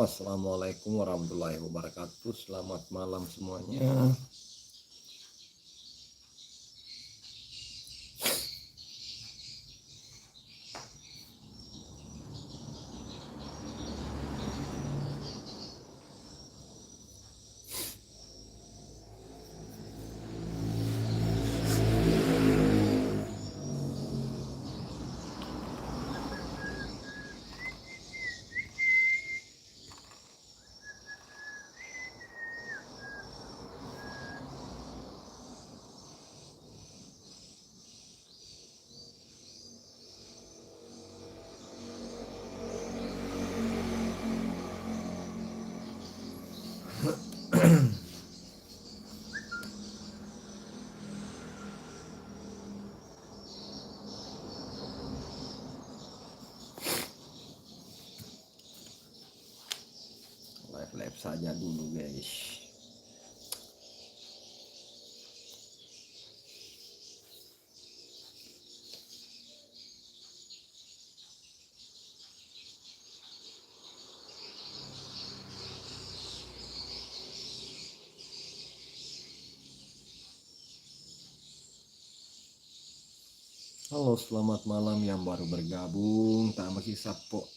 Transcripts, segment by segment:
Assalamualaikum warahmatullahi wabarakatuh. Selamat malam semuanya. Live saja dulu guys. Halo, selamat malam yang baru bergabung. Tak masih sapo.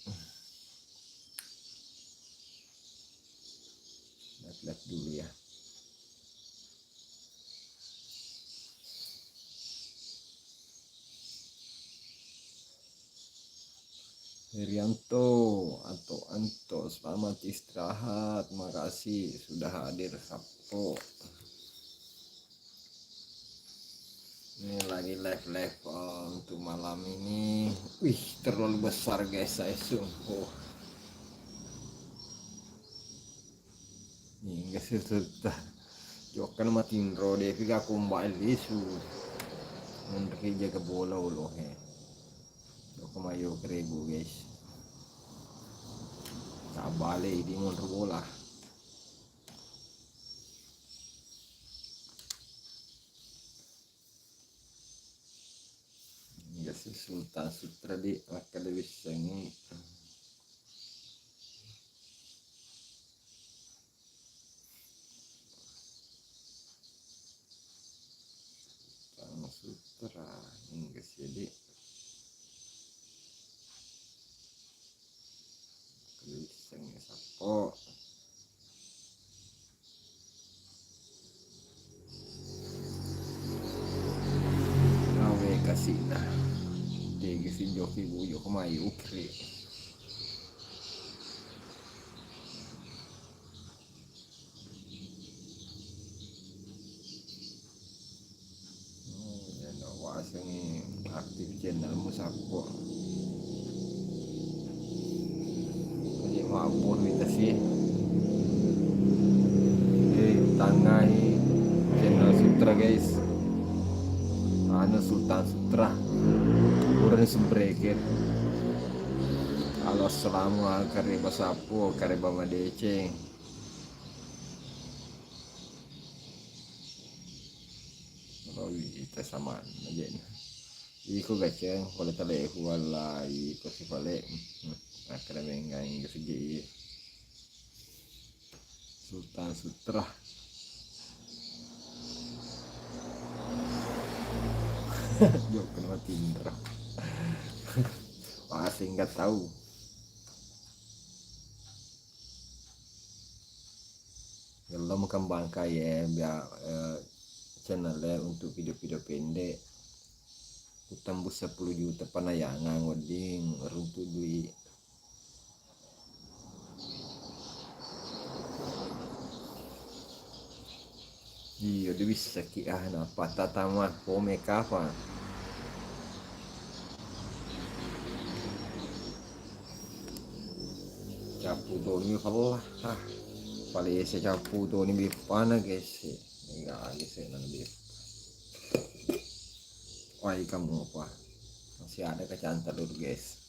Live dulu ya. Herianto atau Anto, selamat istirahat. Makasih sudah hadir sapo. Ini lagi live untuk malam ini. Wih, terlalu besar guys, saya sungguh. Ini guys, sudah jokan matin rode figa kumbali su. Untuk jaga bola loh he. Joko mayo kerebu guys. Tak balik di motor bola. Sultan Sutra di Akademi ini Sultan Sutra Inggris jadi Akademi sapo nawe kasih dah si joki buyo kemayu ukri ini aktif channel musapo jadi mabur kita sih tangai channel Sutra guys anu Sultan Sutra urang sembreker. Halo, assalamualaikum kareba sapo kareba madece. Oh, kita sama aja nih. Iko gaceng kalau tale wala iko si pale. Akara mengai segi Sultan Sutra. Jok kenapa Tindra. Masih nggak tahu. Kalau mengembangkan ya biar channelnya untuk video-video pendek tembus 10 juta panayangan ngoding runtuh duit. Iya dia bisa kiah apa tatamah pomeka apa capu doni kalah paling saya capu doni bipana guys enggak guys nanti wah kamu apa masih ada kecantar dulu guys.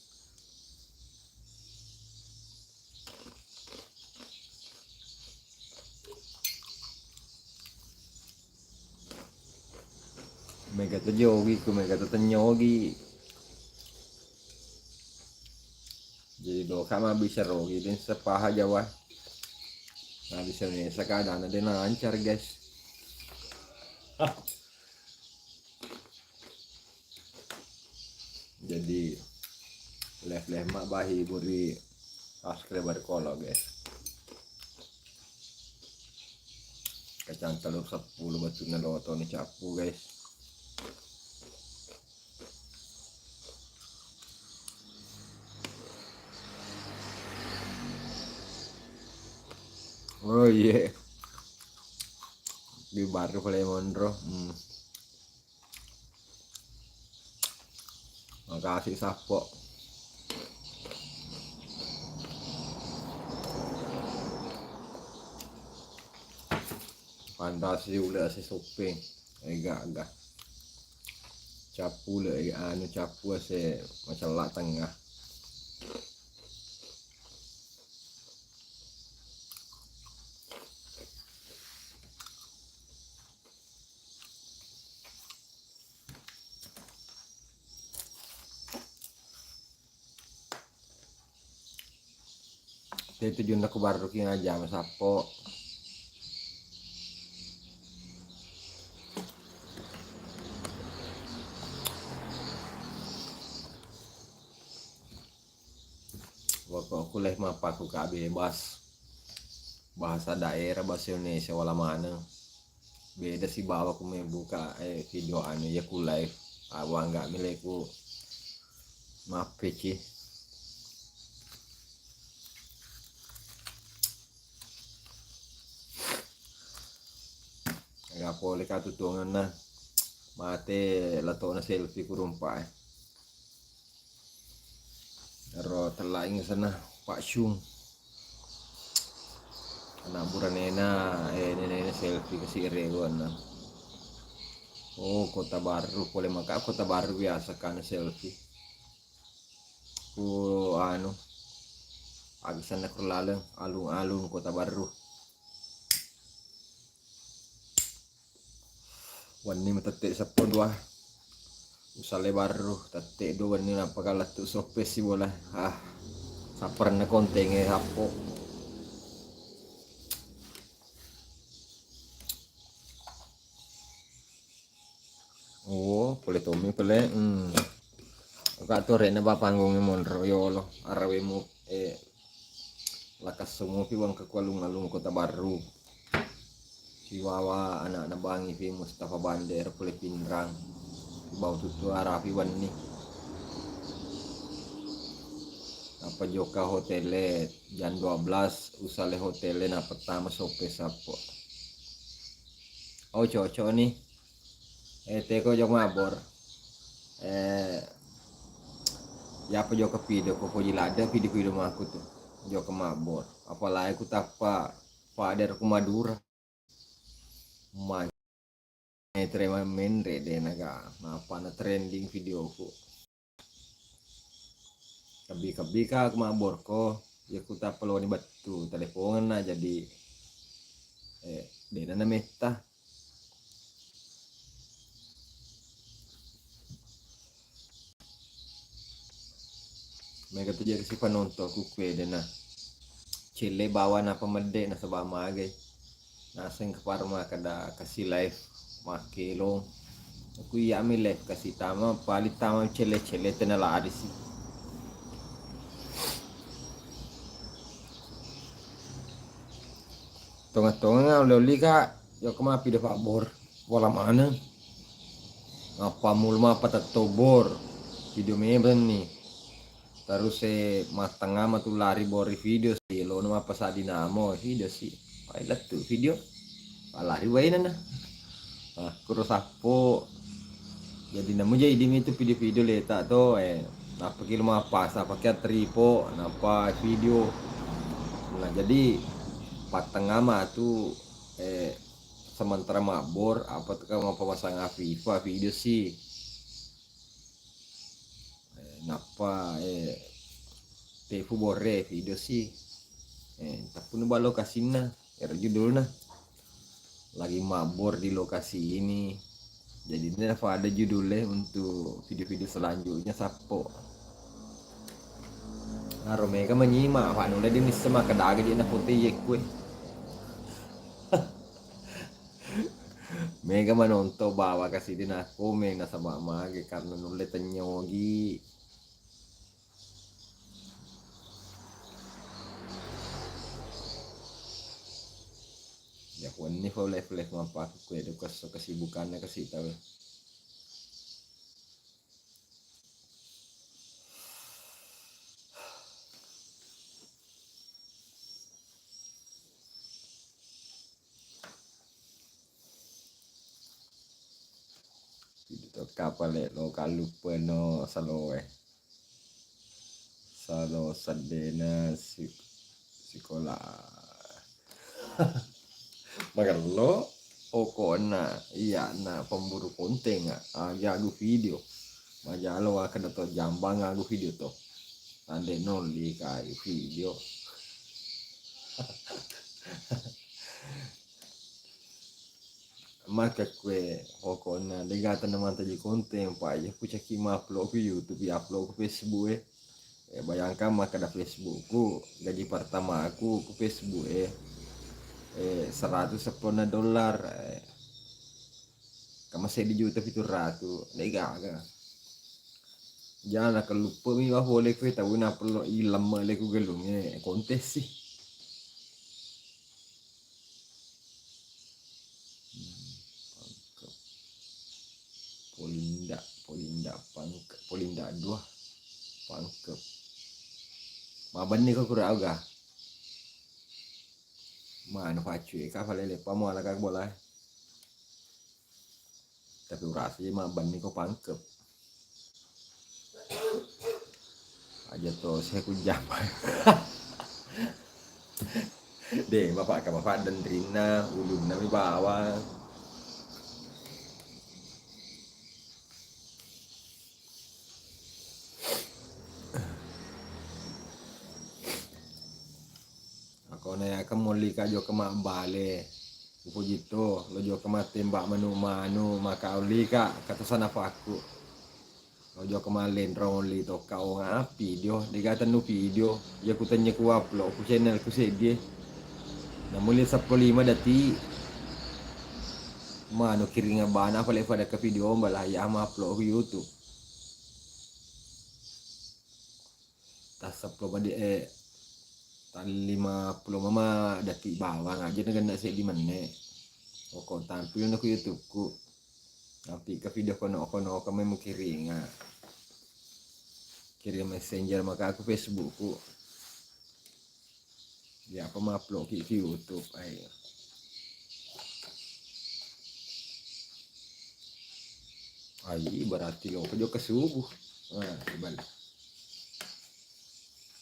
Mega tuh jogi ku mega tuh tenyogi jadi kama bisa rogi din sa paha Jawa. Nah bisa nih sekadang ada lancar guys. Jadi leh mak bahi buri subscriber kolo guys. Kacang telur 10 batu naloto ni capu guys. Oh iya, di baru pala mondro. Makasih sapo. Fantasi udah si sopeng, agak capu le anu capu se macam lah tengah. Itu tujuan aku baru ki aja mas sapo. Waktu aku leh mapa aku kak bebas bahasa daerah bahasa Indonesia wala mana. Beda sih bawa aku mau buka video anu ya ku live. Awang nggak milikku maaf sih. Nggak boleh katutungan nah mate lato na selfie kurumpa ro telaing sana Pak Syung anak buranena nenek selfie ke sire na. Oh kota baru boleh maka kota baru biasa kan selfie ku anu agisan nak lalang alung-alung kota baru. Wani matetik sapo dua usale baru tetik dua wani apa kalah tu sopes si bola saper na kontenge sapo. Oh boleh tomi boleh kak tore na ba panggungnya monro yolo arawemu lakas semua pi wang ke alung-alung kota baru. Siwawa anak-anak bangi pi Mustafa Bander boleh pinrang bau tutu arafi wani apa joka hotele jam 12 usale hotele na pertama sope sapo. Oh cocok nih teko jok mabor ya apa joka video ko jilada video mah aku tuh joka mabor apalagi aku tapa pada aku Madura mai terima menre deh naga apa na trending videoku kabi ka aku mabor ko ya aku tak perlu ni batu teleponan na jadi dena na meta mereka tuh jadi si penonton aku pede na cile bawa na pemede na sa bamagay naseng keparma kada kasih live make long aku iya mi live kasih tama palit tama cile tenala ada sih tonga loli kak yo kemapi de bor wala mana apa mulma apa tetobor video meben nih terus matanga matu lari bori video sih lo nama pas dinamo video sih pilot tuh video lari wain na kurus sapo jadi namu jadi itu video leta to napa kilo apa pakai tripo napa video nah jadi patengah mah tuh sementara mabor apa tuh mau pemasang FIFA video sih napa tefu bore video sih tapi nu lokasi na judulnya lagi mabor di lokasi ini jadi ini ada judulnya untuk video-video selanjutnya sapo Ngaro mega menyimak pak nula di nisma kedaga di na putih ye kue. Mega manonto bawa kasih din ako me nasa mamage karena nula tanyogi. Ya kung ni ko life mampak kue do kesibukannya kasih tahu. Itu kapal lo kalupa no salo salo sadena sekolah. Magalo oko na iya na pemburu konten gagu video majalo akan to jambang gagu video to ande noli kai video maka kue oko na legata naman taji konten pa ya kucaki ma upload ke YouTube ya upload ke Facebook bayangkan maka ada Facebookku gaji pertama aku ke Facebook $110 kama saya di juta itu ratu lega aga jangan akan lupa mi wah boleh kue tahu na perlu ilam le ku gelungnya kontes sih Polinda 2 pangkep maban ni ko kura aga mana pacu ka palele pamo ala ka bola tapi urasi maban ni ko pangkep aja to saya ku jam deh bapak ka bapak dan Trina ulun nami bawa ako na ya kamoli ka jo kama bale upo jito lo jo kama tembak manu maka uli ka kata sana paku lo jo kama lendrong li to kau ngapi dio digatan nu video ya ku tanya ku upload ku channel ku sedie na muli 15 dati mano kiringa bana pala pada ke video mbala ya ma upload ku YouTube tas 10 di tan 50 mama dati bawang aja na saya di mana oko tampil na ku YouTube ku tapi ke video kono kami mau kirim messenger maka aku Facebook ku ya apa ma upload ke YouTube ay berarti lo kejo ke subuh balik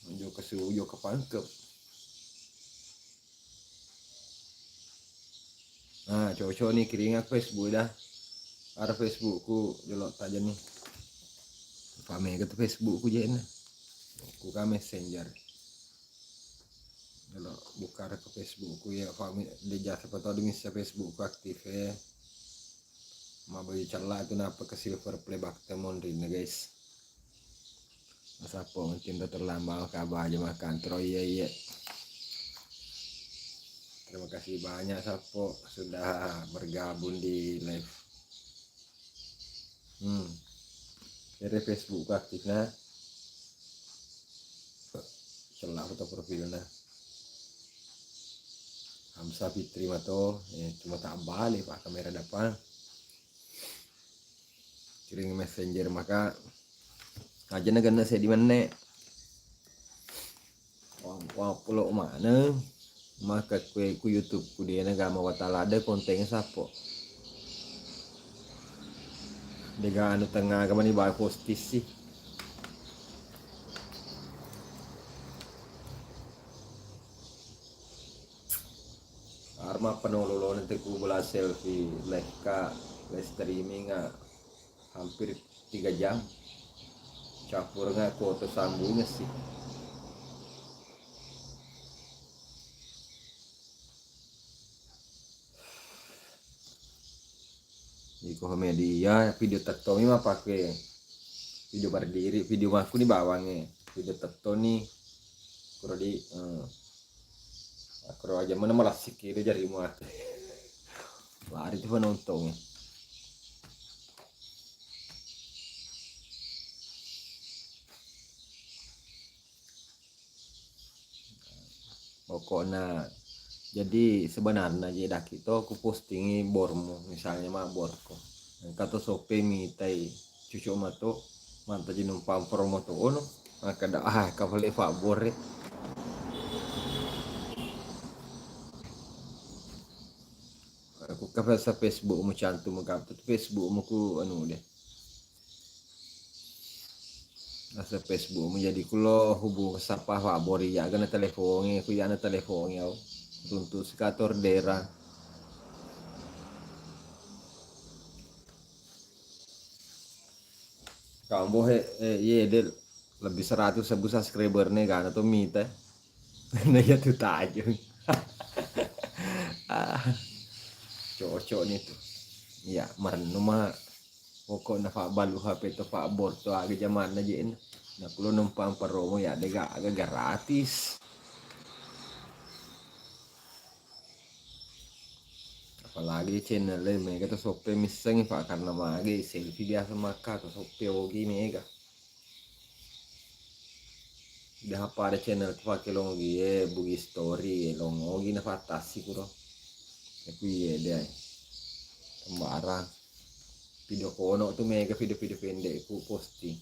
menuju ke subuh ke pangkep cowok nih kirim Facebook dah ada Facebookku jelok aja nih pame ke Facebookku jen ku ka messenger jelok buka ke Facebookku ya pame di jasa foto di misa Facebookku aktif ma bagi celah itu napa ke silver play baktemon rin guys masa po tinta terlambat kabar aja makan iya terima kasih banyak Sapo sudah bergabung di live dari Facebook aktifnya celah foto profilnya Hamsa Fitri mato cuma tak balik pak kamera depan kirim messenger maka aja negara saya di mana wang pulau mana maka ku YouTube ku dia negara watala ada kontennya Sapo dega anu tengah kemana bawa postis sih arma penololo nanti ku bola selfie live streaming hampir 3 jam campur kuota sambungnya sih di media video tektomi mah pakai video berdiri video aku di bawahnya video tektomi Kuro di kuro aja mana malah sikit jari muat. Lari tuh penonton. Pokoknya jadi sebenarnya jadi dak itu aku postingi bormu misalnya mah borku. Kata sope mitai cucu mato manta jadi numpang promo tuh ono maka dah kafale favor aku kafe sa Facebook mu cantum mu kapta Facebook mu ku anu deh asa Facebook mu jadi kulo hubung sapa favor ya gana telefoni ku ya na telefoni au untuk skator dera kamu ye deh lebih 100.000 subscriber nih kan atau mita nah ya tuh tajung cocok nih tuh ya marno mah pokoknya pak balu HP itu pak bor tuh agak zaman aja ini nah kalau numpang promo ya agak gratis apalagi channelnya mereka tuh sope miseng pak karena magi selfie biasa maka tuh sope ogi mega udah apa ada channel tuh pakai longi bugi story longi na fantasi kuro tapi ya deh sembarang video kono tuh mega video-video pendek ku posting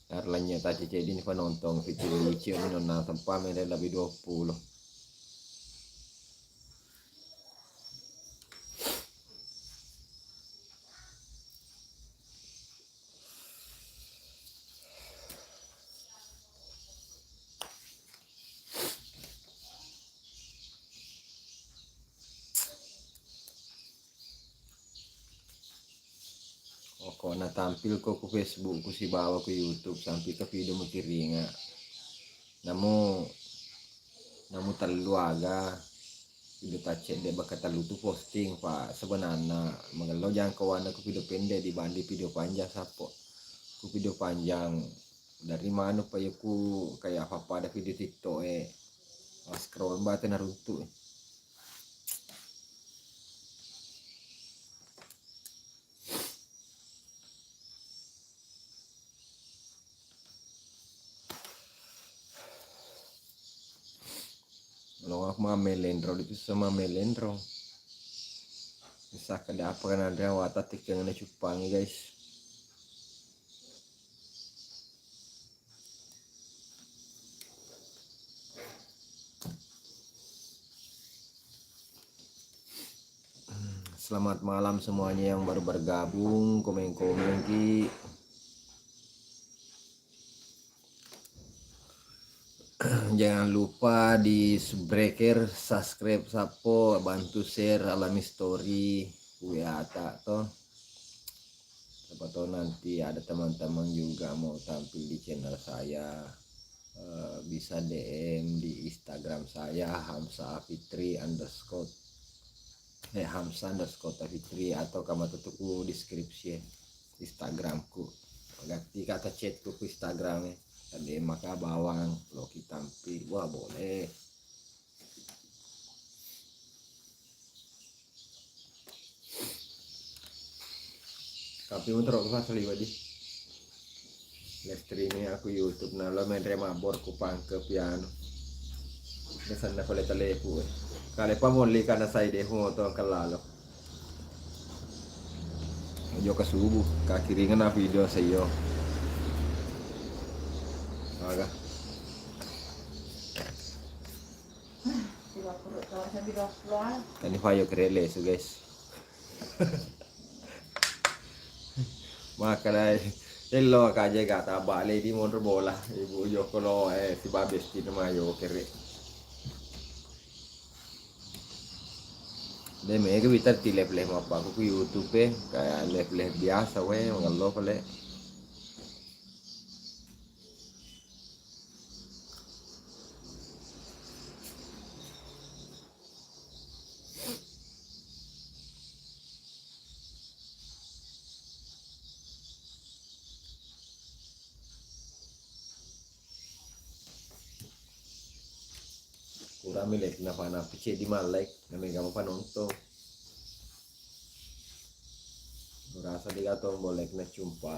karena tadi jadi ini penonton video lucu ini nona tempat mereka lebih 20 kok na tampil ko ku Facebook ku si bawa ku YouTube sampai ke video mukiringa namu terlalu aga video tacet dia bakal terlalu tuh posting pak sebenarnya mengelau jangkauan aku video pendek dibanding video panjang sapo ku video panjang dari mana pak ya ku kayak apa ada video TikTok scroll batu naruntu kalau aku mah melendro itu sama melendro bisa kada apa kan ada watak tikangan cupangi guys selamat malam semuanya yang baru bergabung komen-komen ki jangan lupa di subscribe sapo bantu share alami story WA toh siapa tahu nanti ada teman-teman juga mau tampil di channel saya bisa DM di Instagram saya Hamsa_Fitri atau kamu tutuku deskripsi Instagramku ganti kata chatku ke Instagramnya tadi maka bawang lo kita tampil wah boleh tapi untuk apa kali wadi live streaming aku YouTube nah lo main remabor ku pangke piano nesan na pala telepo kale pa molli kana sai de ho to kalalo yo kasubu kakiringan na video sa iyo aga kan ifayo krele so guys makanya lo kaje gata bale di motor bola ibu yo kalau si babes di nama yo kere de me ke bitar ti lep apa aku YouTube kayak lep biasa we ngallo pale kurang milik na pana pice di malek na may gamo panonto rasa di katong boleh na cumpa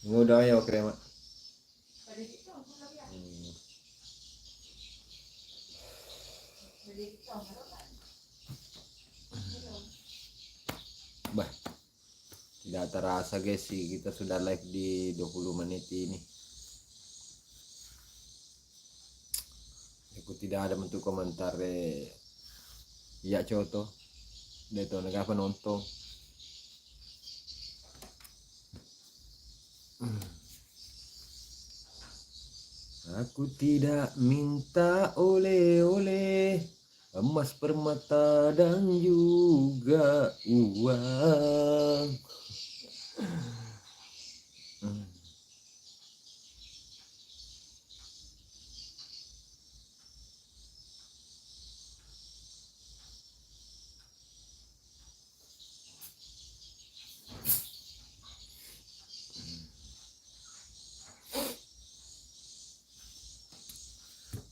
ngudah ya krema bah tidak terasa guys sih kita sudah live di 20 menit ini. Aku tidak ada bentuk komentar iya coto deto negara penonton. Aku tidak minta oleh-oleh emas permata dan juga uang.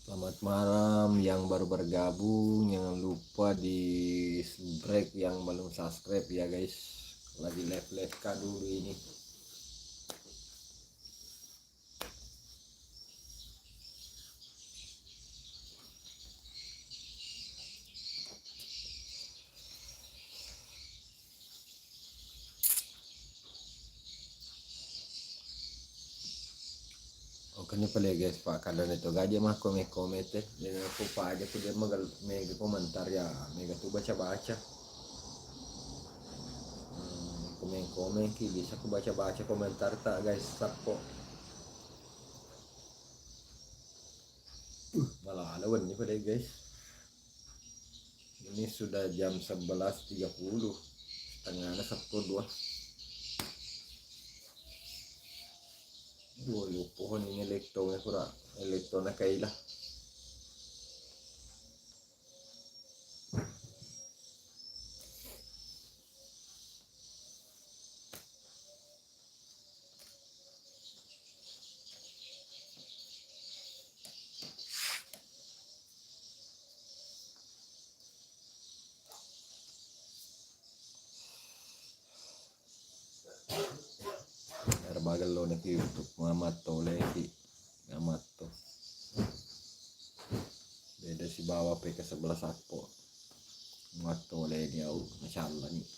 Selamat malam yang baru bergabung, jangan lupa di break yang belum subscribe ya guys. Lagi live dulu ini. Kanya pala guys pak kada nito gaja mah komen dan aku pa aja ko dia mega komentar ya mega tuh baca komen ki bisa aku baca komentar tak guys sapo malah ada nih pada guys ini sudah jam 11.30 setengahnya 10.02 pohon ini elektronnya kailah bagal lo na YouTube mamato lagi ngamato beda si bawa pe ke sebelah sapo mato lagi au masyaallah nih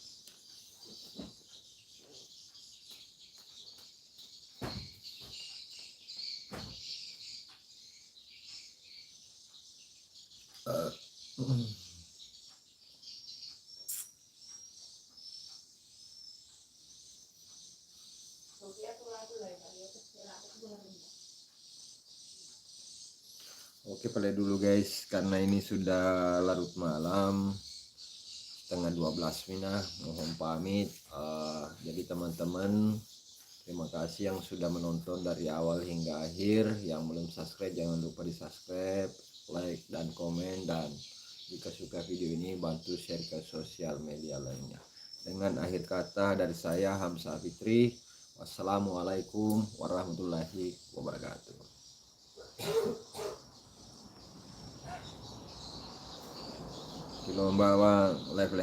Oke play dulu guys karena ini sudah larut malam setengah 12 mina mohon pamit jadi teman-teman terima kasih yang sudah menonton dari awal hingga akhir yang belum subscribe jangan lupa di subscribe like dan komen dan jika suka video ini bantu share ke sosial media lainnya dengan akhir kata dari saya Hamzah Fitri wassalamualaikum warahmatullahi wabarakatuh. Kilo membawa live